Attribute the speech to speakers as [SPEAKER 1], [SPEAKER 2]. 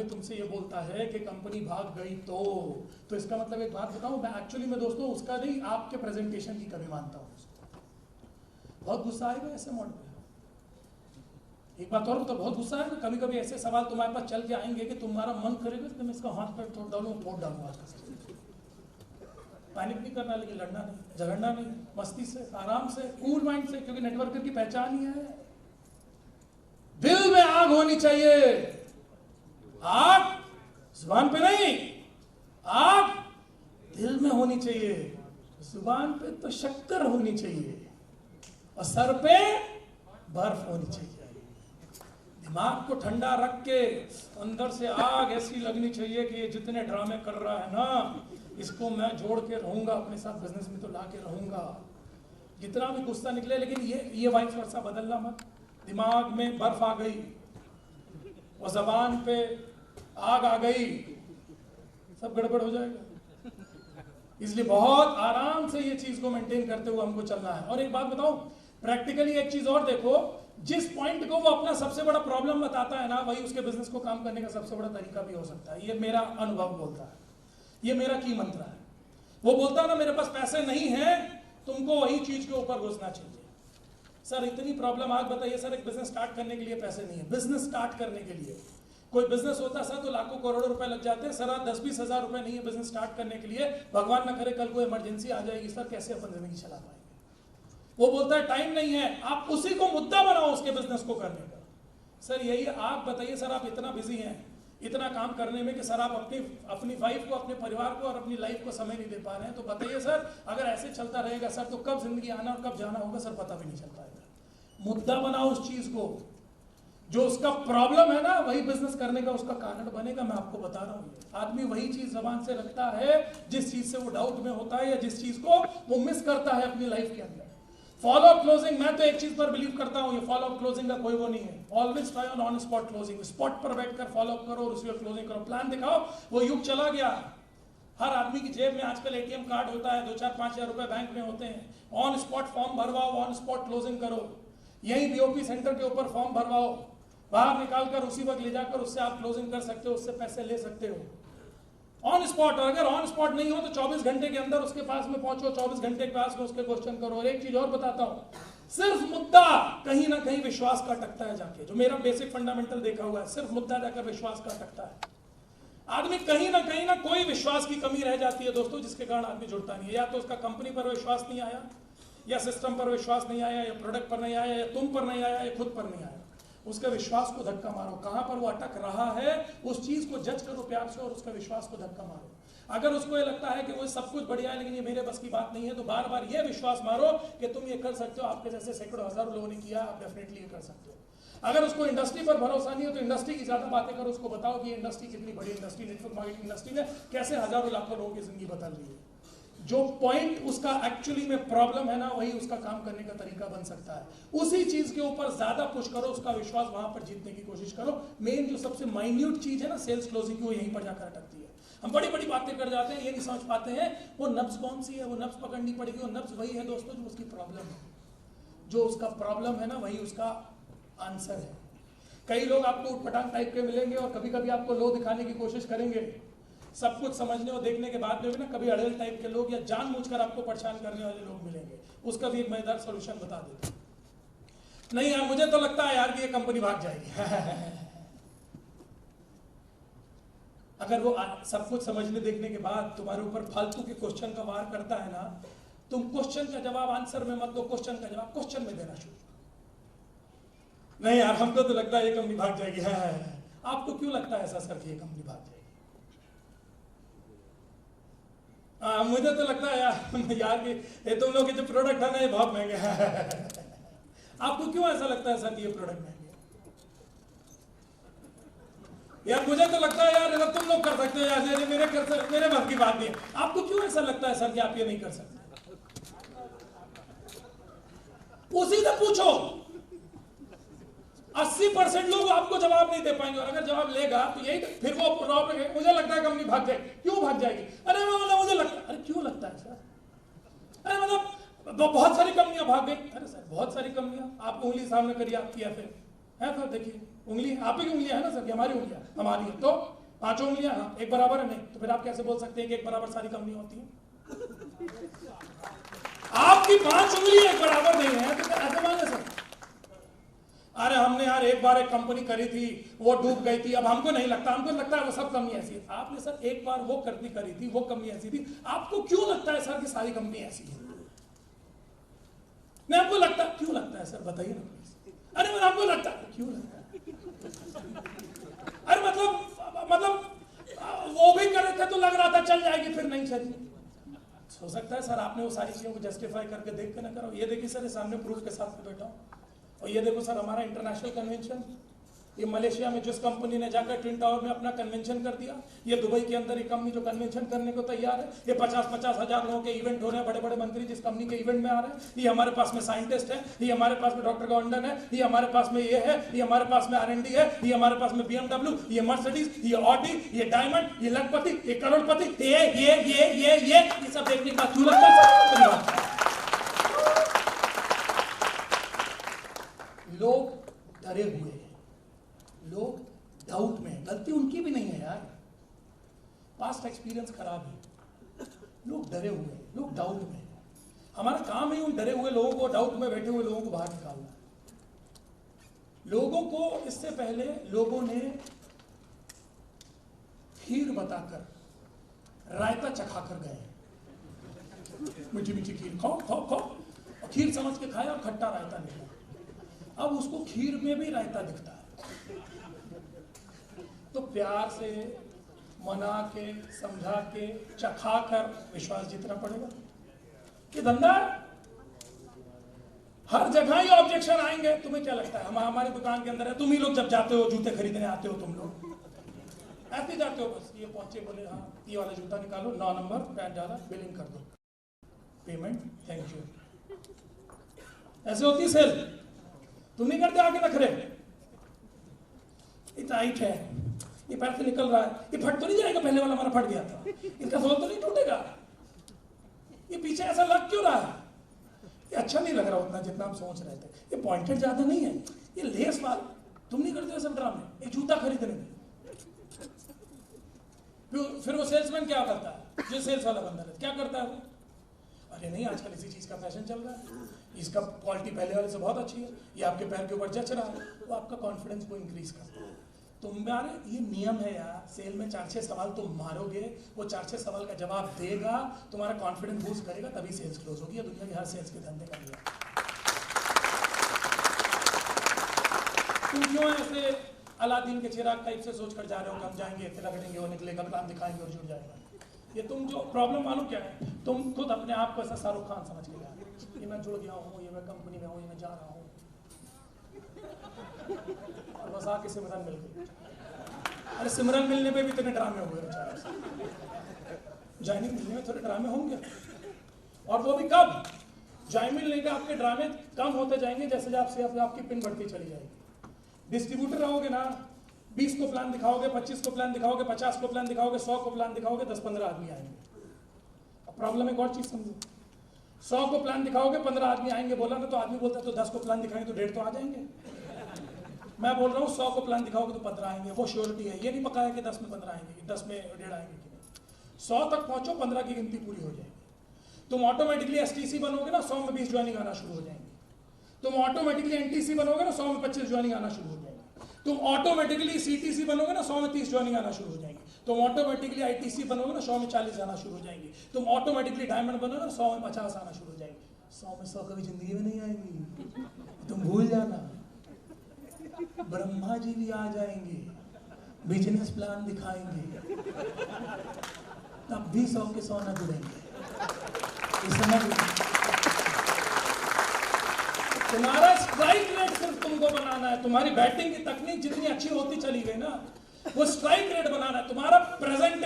[SPEAKER 1] तुमसे ये बोलता है कि कंपनी भाग गई तो इसका मतलब एक बात बताऊं, मैं एक्चुअली में दोस्तों उसका नहीं, आपके प्रेजेंटेशन की कमी मानता हूं। बहुत गुस्सा आएगा ऐसे मॉडल पे। एक बात और तो बहुत गुस्सा आएगा, कभी कभी ऐसे सवाल तुम्हारे पास चल के आएंगे कि तुम्हारा मन करेगा कि मैं इसका हाथ पैर तोड़ डालूं, फोड़ डालूं। आज पैनिक नहीं करना, लेकिन लड़ना नहीं, झगड़ना नहीं, मस्ती से, आराम से, कूल माइंड से, क्योंकि नेटवर्कर की पहचान ही है दिल में आग होनी चाहिए। आग जुबान पे नहीं, आग दिल में होनी चाहिए। जुबान पे तो शक्कर होनी चाहिए और सर पे बर्फ होनी चाहिए। दिमाग को ठंडा रख के अंदर से आग ऐसी लगनी चाहिए कि जितने ड्रामे कर रहा है ना, इसको मैं जोड़ के रहूंगा अपने साथ, बिजनेस में तो ला के रहूंगा, जितना भी गुस्सा निकले। लेकिन ये वाइस वर्सा बदलना मत। दिमाग में बर्फ आ गई और जबान पे आग आ गई, सब गड़बड़ हो जाएगा। इसलिए बहुत आराम से ये चीज को मेंटेन करते हुए हमको चलना है। और एक बात बताऊं, प्रैक्टिकली एक चीज और देखो, जिस पॉइंट को वो अपना सबसे बड़ा प्रॉब्लम बताता है ना, वही उसके बिजनेस को काम करने का सबसे बड़ा तरीका भी हो सकता है। ये मेरा अनुभव बोलता है, ये मेरा की मंत्र है। वो बोलता है ना, मेरे पास पैसे नहीं है, तुमको वही चीज के ऊपर घुसना चाहिए। सर इतनी प्रॉब्लम, आज बताइए सर, एक बिजनेस स्टार्ट करने के लिए पैसे नहीं है। बिजनेस स्टार्ट करने के लिए कोई बिजनेस होता सर तो लाखों करोड़ों रुपए लग जाते हैं। सर 10-20 हजार रुपए नहीं है बिजनेस स्टार्ट करने के लिए, भगवान ना करे कल को इमरजेंसी आ जाएगी, सर कैसे अपन जिंदगी चला पाएंगे। वो बोलता है टाइम नहीं है, आप उसी को मुद्दा बनाओ उसके बिजनेस को करने का। सर यही आप बताइए सर, आप इतना बिजी हैं इतना काम करने में कि सर आप अपनी वाइफ को, अपने परिवार को और अपनी लाइफ को समय नहीं दे पा रहे हैं। तो बताइए सर, अगर ऐसे चलता रहेगा सर, तो कब जिंदगी आना और कब जाना होगा सर, पता भी नहीं चल पाएगा। मुद्दा बनाओ उस चीज को, जो उसका प्रॉब्लम है ना, वही बिजनेस करने का उसका कारण बनेगा। मैं आपको बता रहा हूं, आदमी वही चीज जबान से रखता है जिस चीज से वो डाउट में होता है या जिस चीज को वो मिस करता है अपनी लाइफ के अंदर। फॉलो अप क्लोजिंग, मैं तो एक चीज पर बिलीव करता हूं, ये फॉलो अप क्लोजिंग का कोई वो नहीं है। Always try on spot closing, spot पर बैठकर फॉलो अप करो और उसी क्लोजिंग करो। प्लान दिखाओ, वो युग चला गया। हर आदमी की जेब में आजकल एटीएम कार्ड होता है, 2-4-5 हजार रुपए बैंक में होते हैं। ऑन स्पॉट फॉर्म भरवाओ, ऑन स्पॉट क्लोजिंग करो। यही बीओपी सेंटर के ऊपर फॉर्म भरवाओ, बाहर निकालकर उसी वक्त ले जाकर उससे आप क्लोजिंग कर सकते हो, उससे पैसे ले सकते हो ऑन स्पॉट। और अगर ऑन स्पॉट नहीं हो तो 24 घंटे के अंदर उसके पास में पहुंचो, 24 घंटे के पास में उसके क्वेश्चन करो। और एक चीज और बताता हूं, सिर्फ मुद्दा कहीं ना कहीं विश्वास का अटकता है जाके, जो मेरा बेसिक फंडामेंटल देखा हुआ है, सिर्फ मुद्दा जाकर विश्वास का अटकता है। आदमी कहीं ना कोई विश्वास की कमी रह जाती है दोस्तों, जिसके कारण आदमी जुड़ता नहीं है। या तो उसका कंपनी पर विश्वास नहीं आया, या सिस्टम पर विश्वास नहीं आया, या प्रोडक्ट पर नहीं आया, या तुम पर नहीं आया, या खुद पर नहीं आया। उसके विश्वास को धक्का मारो, कहां पर वो अटक रहा है उस चीज को जज करो प्यार से और उसका विश्वास को धक्का मारो। अगर उसको ये लगता है कि वो सब कुछ बढ़िया है लेकिन ये मेरे बस की बात नहीं है, तो बार बार ये विश्वास मारो कि तुम ये कर सकते हो, आपके जैसे सैकड़ों हजारों लोगों ने किया, आप डेफिनेटली ये कर सकते हो। अगर उसको इंडस्ट्री पर भरोसा नहीं है तो इंडस्ट्री की ज्यादा बातें करो, उसको बताओ कि इंडस्ट्री कितनी बड़ी इंडस्ट्री, नेटवर्क मार्केटिंग इंडस्ट्री में कैसे हजारों लाखों लोगों की जिंदगी बदल रही है। जो पॉइंट उसका एक्चुअली में प्रॉब्लम है ना, वही उसका काम करने का तरीका बन सकता है। उसी चीज के ऊपर ज्यादा पुश करो, उसका विश्वास वहां पर जीतने की कोशिश करो। मेन जो सबसे माइन्यूट चीज है ना सेल्स क्लोजिंग की, वो यहीं पर जाकर अटकती है। हम बड़ी बड़ी बातें कर जाते हैं, ये नहीं समझ पाते हैं वो नब्ज कौन सी है, वो नब्ज पकड़नी पड़ेगी। वो नब्ज वही है दोस्तों जो उसकी प्रॉब्लम है, जो उसका प्रॉब्लम है ना वही उसका आंसर है। कई लोग आपको उटपटांग टाइप के मिलेंगे और कभी कभी आपको लो दिखाने की कोशिश करेंगे। सब कुछ समझने और देखने के बाद में भी ना कभी अड़ल टाइप के लोग या जानबूझकर आपको परेशान करने वाले लोग मिलेंगे। उसका भी एक मजेदार सोल्यूशन बता देता हूं। नहीं यार, मुझे तो लगता है यार कि ये कंपनी भाग जाएगी। अगर वो सब कुछ समझने देखने के बाद तुम्हारे ऊपर फालतू के क्वेश्चन का वार करता है ना, तुम क्वेश्चन का जवाब आंसर में मत दो, क्वेश्चन का जवाब क्वेश्चन में देना शुरू। नहीं यार, हमको तो लगता है ये कंपनी भाग जाएगी। आपको क्यों लगता है ऐसा सर कि ये कंपनी भाग जाएगी? मुझे तो लगता है यार कि ये तुम लोग के जो प्रोडक्ट है ना ये बहुत महंगे हैं। आपको क्यों ऐसा लगता है सर कि ये प्रोडक्ट महंगे? यार मुझे तो लगता है यार अगर तुम लोग कर सकते हो यार, मेरे बस की बात नहीं है। आपको क्यों ऐसा लगता है सर कि आप ये नहीं कर सकते? उसी से पूछो। 80% लोग आपको जवाब नहीं दे पाएंगे, और अगर जवाब लेगा तो यही फिर वो प्रॉब्लम है। मुझे लगता है कंपनी भाग जाएगी। क्यों भाग जाएगी? अरे मुझे लगता है। अरे क्यों लगता है सर? अरे मतलब बहुत सारी कंपनियां भाग गई। अरे सर बहुत सारी कंपनियां, आप उंगली सामने करिए, आप किया फिर है सर, देखिए उंगली आप ही की उंगलियां है ना सर, कि हमारी उंगलियां हमारी है, तो पांचों उंगलियां हाँ एक बराबर है, नहीं तो फिर आप कैसे बोल सकते हैं कि एक बराबर सारी कंपनी होती है? आपकी 5 उंगली एक बराबर नहीं है तो ऐसे मान ले सर। अरे हमने यार एक बार एक कंपनी करी थी, वो डूब गई थी, अब हमको नहीं लगता, हमको लगता है वो सब कंपनी ऐसी है। आपने सर एक बार वो कंपनी करी थी, वो कंपनी ऐसी थी, आपको क्यों लगता है सर कि सारी कंपनी ऐसी है? नहीं आपको लगता, क्यों लगता है सर, बताइए ना प्लीज। अरे मैं आपको लगता है, क्यों लगता है? अरे मतलब वो भी कर रहे थे तो लग रहा था चल जाएगी, फिर नहीं चली। हो सकता है सर आपने वो सारी चीजों को जस्टिफाई करके देख के ना करो। ये देखिए सर, सामने प्रूफ के साथ बैठा हूं, और ये देखो सर हमारा इंटरनेशनल कन्वेंशन, ये मलेशिया में जिस कंपनी ने जाकर ट्विन टावर में अपना कन्वेंशन कर दिया, ये दुबई के अंदर एक कंपनी जो कन्वेंशन करने को तैयार है, ये 50-50 हजार लोगों के इवेंट हो रहे हैं, बड़े बड़े मंत्री जिस कंपनी के इवेंट में आ रहे हैं, ये हमारे पास में साइंटिस्ट है, ये हमारे पास में डॉक्टर गवर्नर है, ये हमारे पास में ये है, ये हमारे पास में R&D है, ये हमारे पास में BMW, ये मर्सिडीज, ये ऑडी, ये डायमंड, ये लखपति, ये करोड़पति, ये सब देखने का क्यों लगता है? लोग डरे हुए हैं, लोग डाउट में, गलती उनकी भी नहीं है यार, पास्ट एक्सपीरियंस खराब है, लोग डरे हुए हैं, लोग डाउट में हैं। हमारा काम है उन डरे हुए लोगों को, डाउट में बैठे हुए लोगों को बाहर निकालना। लोगों को इससे पहले लोगों ने खीर बताकर रायता चखा कर गए, मीठी मीठी खीर खाओ खाओ खाओ, और खीर समझ के खाया और खट्टा रायता निकला। अब उसको खीर में भी रायता दिखता है, तो प्यार से मना के, समझा के, चखा कर विश्वास जीतना पड़ेगा। कि धंधा हर जगह ही ऑब्जेक्शन आएंगे। तुम्हें क्या लगता है हम हमारी दुकान के अंदर है, तुम ही लोग जब जाते हो जूते खरीदने आते हो, तुम लोग ऐसे जाते हो, बस ये पहुंचे बोले हाँ ये वाला जूता निकालो, 9 नंबर पैंट डाला, बिलिंग कर दो, पेमेंट, थैंक यू। ऐसे होती सेल। तुम नहीं करते आगे नखरे, ये टाइट है, ये पैर से निकल रहा है, ये फट तो नहीं जाएगा, पहले वाला हमारा फट गया था, इसका सोल तो नहीं टूटेगा, ये पीछे ऐसा लग क्यों रहा है, ये अच्छा नहीं लग रहा उतना जितना हम सोच रहे थे, ये पॉइंटेड ज्यादा नहीं है, ये लेस वाला। तुम नहीं करते सब ड्रामे, एक जूता खरीदने में। फिर वो सेल्समैन क्या करता है, जो सेल्स वाला बंदा है क्या करता है वो, अरे नहीं आजकल इसी चीज का फैशन चल रहा है, इसका क्वालिटी पहले वाले से बहुत अच्छी है, ये आपके पैर के ऊपर जच रहा है, वो आपका कॉन्फिडेंस को इंक्रीज करता है। तुम्हारे ये नियम है यार, सेल में 4-6 सवाल तुम मारोगे, वो 4-6 सवाल का जवाब देगा, तुम्हारा कॉन्फिडेंस बूस्ट करेगा, तभी सेल्स क्लोज होगी। दुनिया के हर सेल्स के धंधे का नियम। तुम क्यों ऐसे अलादीन के चिराग टाइप से सोच कर जा रहे हो, हम जाएंगे फिर रगड़ेंगे, वो निकलेगा, प्लान दिखाएंगे और जुड़ जाएगा। ये तुम जो प्रॉब्लम मालूम क्या है, तुम खुद अपने आप को ऐसा शाहरुख खान समझ के जा रहे हो, ये मैं जुड़ गया हूँ, ये मैं कंपनी में हूँ, ये मैं जा रहा हूँ, और बस आके सिमरन मिल गई। अरे सिमरन मिलने पे भी इतने ड्रामे हुए बेचारे, ज्वाइनिंग मिलने में थोड़े ड्रामे होंगे, और वो भी कब, ज्वाइनिंग मिलने के आपके ड्रामे कम होते जाएंगे जैसे आपसे आपकी पिन बढ़ती चली जाएगी। डिस्ट्रीब्यूटर रहोगे ना, 20 को प्लान दिखाओगे, 25 को प्लान दिखाओगे, 50 को प्लान दिखाओगे, 100 को प्लान दिखाओगे, 10-15 आदमी आएंगे। अब प्रॉब्लम एक और चीज समझो, 100 को प्लान दिखाओगे, 15 आदमी आएंगे बोला ना, तो आदमी बोलता है तो 10 को प्लान दिखाएंगे तो 1.5 तो आ जाएंगे। मैं बोल रहा हूँ 100 को प्लान दिखाओगे तो 15 आएंगे, वो श्योरिटी है, ये नहीं पता है कि 10 में 15 आएंगे, 10 में 1.5 आएंगे कि नहीं। 100 तक पहुंचो, 15 की गिनती पूरी हो जाएगी। तुम ऑटोमेटिकली STC बनोगे ना, 100 में 20 ज्वाइनिंग आना शुरू हो जाएंगे। तुम ऑटोमेटिकली NTC बनोगे ना, 100 में 25 ज्वाइनिंग आना शुरू हो जाएगी। तुम ऑटोमेटिकली CTC बनोगे ना, 100 में 30 ज्वाइनिंग आना शुरू हो जाएंगी। तुम ऑटोमेटिकली ITC बनोगे ना, 100 में 40 आना शुरू हो जाएंगी। तुम ऑटोमेटिकली डायमंड बनोगे ना, 100 में 50 आना शुरू हो जाएगी। 100 में 100 कभी जिंदगी में नहीं आएंगी, तुम भूल जाना। ब्रह्मा जी भी आ जाएंगे, बिजनेस प्लान दिखाएंगे, तब भी 100 के 100 न जुड़ेंगे। तुम्हारा स्ट्राइक रेट सिर्फ तुमको बनाना है, तुम्हारी बैटिंग की तकनीक जितनी अच्छी होती चली गई ना, वो स्ट्राइक रेट बनाना है, तुम्हारा प्रेजेंटेशन